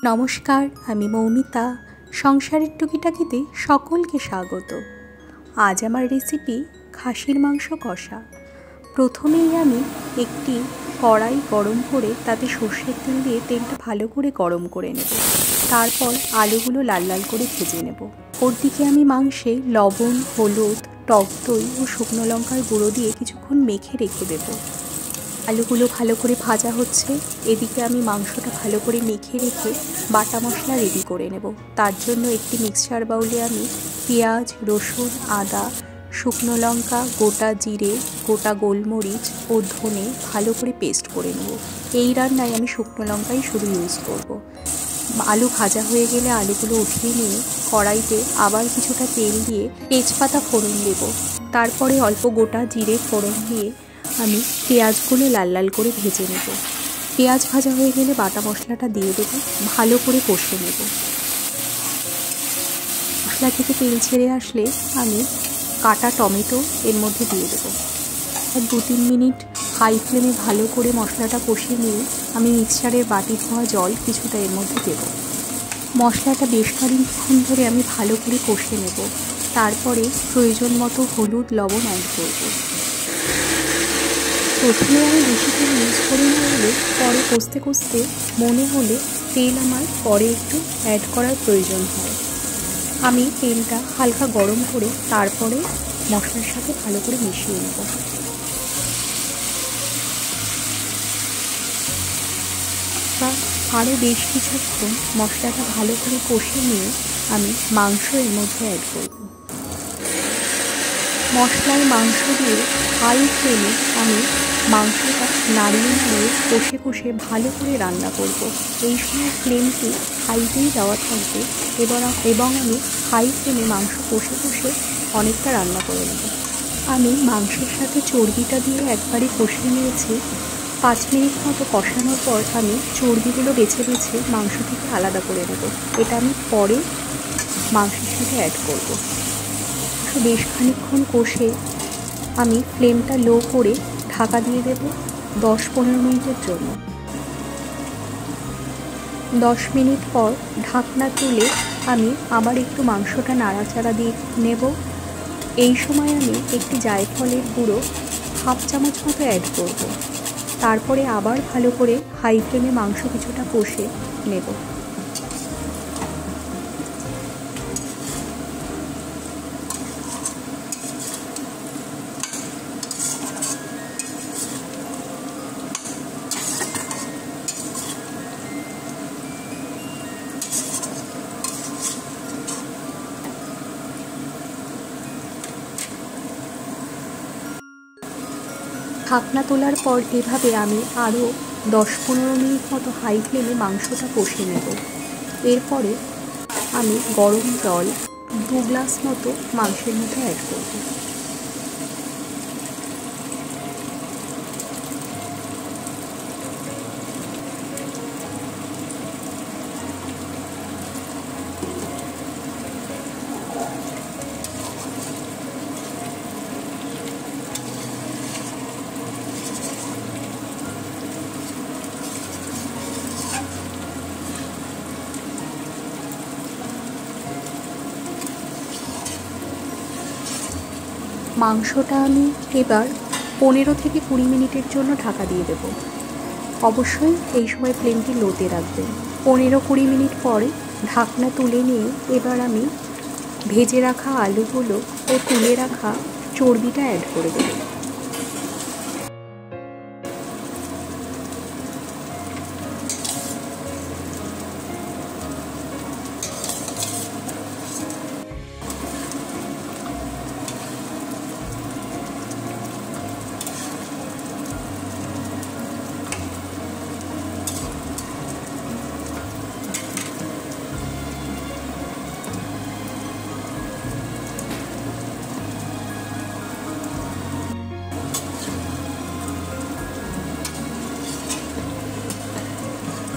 নমস্কার, আমি মৌমিতা। সংসারের টুকিটাকিতে সকলকে স্বাগত। আজ আমার রেসিপি খাসির মাংস কষা। প্রথমেই আমি একটি কড়াই গরম করে তাতে সর্ষের তেল দিয়ে তেলটা ভালো করে গরম করে নেব। তারপর আলুগুলো লাল লাল করে ভেজে নেব। ওরদিকে আমি মাংসে লবণ, হলুদ, টক দই ও শুকনো লঙ্কার গুঁড়ো দিয়ে কিছুক্ষণ মেখে রেখে দেবো। আলুগুলো ভালো করে ভাজা হচ্ছে, এদিকে আমি মাংসটা ভালো করে মেখে রেখে বাটা মশলা রেডি করে নেব। তার জন্য একটি মিক্সচার বাউলে আমি পেঁয়াজ, রসুন, আদা, শুকনো লঙ্কা, গোটা জিরে, গোটা গোলমরিচ ও ধনে ভালো করে পেস্ট করে নেব। এই রান্নায় আমি শুকনো লঙ্কাই শুধু ইউজ করব। আলু ভাজা হয়ে গেলে আলুগুলো উঠিয়ে নিয়ে কড়াইতে আবার কিছুটা তেল দিয়ে তেজপাতা ফোড়ন দেব। তারপরে অল্প গোটা জিরে ফোড়ন দিয়ে আমি পেঁয়াজগুলো লাল লাল করে ভেজে নেব। পেঁয়াজ ভাজা হয়ে গেলে বাটা মশলাটা দিয়ে দেবো, ভালো করে কষে নেব। মশলা থেকে তেল ছেড়ে আসলে আমি কাটা টমেটো এর মধ্যে দিয়ে দেবো। 2-3 মিনিট হাই ফ্লেমে ভালো করে মশলাটা কষিয়ে নিয়ে আমি মিক্সচারের বাটি ধোয়া জল কিছুটা এর মধ্যে দেবো। মশলাটা বেশ খানিকক্ষণ ধরে আমি ভালো করে কষে নেব। তারপরে প্রয়োজন মতো হলুদ, লবণ অ্যাড করব। প্রথমে আমি বেশি তেল ইউজ করি না হলে পরে কষতে কষতে মনে হলে তেল আমার পরে একটু অ্যাড করার প্রয়োজন হয়। আমি তেলটা হালকা গরম করে তারপরে মশলার সাথে ভালো করে মিশিয়ে নেব। আরও বেশ কিছুক্ষণ মশলাটা ভালো করে কষিয়ে নিয়ে আমি মাংস এর মধ্যে অ্যাড করব। মশলায় মাংস দিয়ে হাই ফ্লেমে আমি মাংসটা নাড়িয়ে নাড়িয়ে কষে কষে ভালো করে রান্না করব। এই সময় ফ্লেমটি হাইতেই দেওয়া থাকবে এবং আমি হাই ফ্লেমে মাংস কষে কষে অনেকটা রান্না করে নেব। আমি মাংসের সাথে চর্বিটা দিয়ে একবারে কষিয়ে নিয়েছি। 5 মিনিট মতো কষানোর পর আমি চর্বিগুলো বেছে বেছে মাংস থেকে আলাদা করে নেব। এটা আমি পরে মাংসের সাথে অ্যাড করব। বেশ খানিকক্ষণ কষে আমি ফ্লেমটা লো করে ঢাকা দিয়ে দেব 10-15 মিনিটের জন্য। 10 মিনিট পর ঢাকনা তুলে আমি আবার একটু মাংসটা নাড়াচাড়া দিয়ে নেব। এই সময় আমি একটি জায়ফলের গুঁড়ো 1/2 চামচ মতো অ্যাড করব। তারপরে আবার ভালো করে হাই ফ্লেমে মাংস কিছুটা কষে নেব। ঢাকনা তোলার পর এভাবে আমি আরও 10-15 মিনিট মতো হাই ফ্লেমে মাংসটা কষে নেব। এরপরে আমি গরম জল 2 গ্লাস মতো মাংসের মধ্যে অ্যাড করব। মাংসটা আমি এবার 15-20 মিনিটের জন্য ঢাকা দিয়ে দেব। অবশ্যই এই সময় ফ্লেমটি লোতে রাখবেন। 15-20 মিনিট পরে ঢাকনা তুলে নিয়ে এবার আমি ভেজে রাখা আলুগুলো ও তুলে রাখা চর্বিটা অ্যাড করে দেব।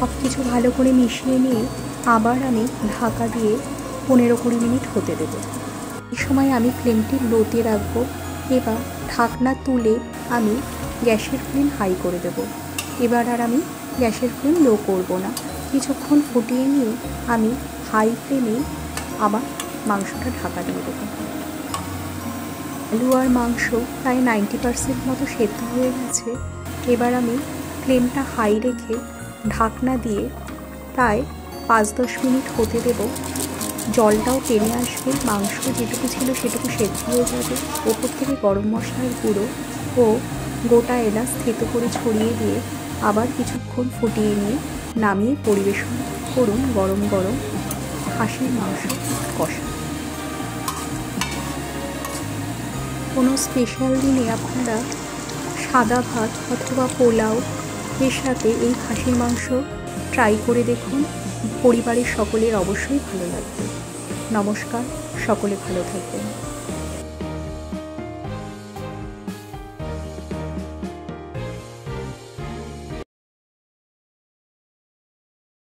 সব কিছু ভালো করে মিশিয়ে নিয়ে আবার আমি ঢাকা দিয়ে 15-20 মিনিট হতে দেব। এই সময় আমি ফ্লেমটি লোতে রাখবো। এবার ঢাকনা তুলে আমি গ্যাসের ফ্লেম হাই করে দেব। এবার আর আমি গ্যাসের ফ্লেম লো করব না। কিছুক্ষণ ফুটিয়ে নিয়ে আমি হাই ফ্লেমে আবার মাংসটা ঢাকা দিয়ে দেবো। আলু আর মাংস প্রায় 90% মতো সেদ্ধ হয়ে গেছে। এবার আমি ফ্লেমটা হাই রেখে ঢাকনা দিয়ে প্রায় 5-10 মিনিট হতে দেব। জলটাও টেনে আসবে, মাংস যেটুকু ছিল সেটুকু সেদ্ধ হয়ে যাবে। ওপর থেকে গরম মশলার গুঁড়ো ও গোটা এলাচ থেতো করে ছড়িয়ে দিয়ে আবার কিছুক্ষণ ফুটিয়ে নিয়ে নামিয়ে পরিবেশন করুন গরম গরম খাসির মাংস কষা। কোনো স্পেশাল দিনে আপনারা সাদা ভাত অথবা পোলাও এর সাথে এই খাসির মাংস ট্রাই করে দেখুন, পরিবারের সকলের অবশ্যই ভালো লাগবে। নমস্কার, সকলে ভালো থাকবেন।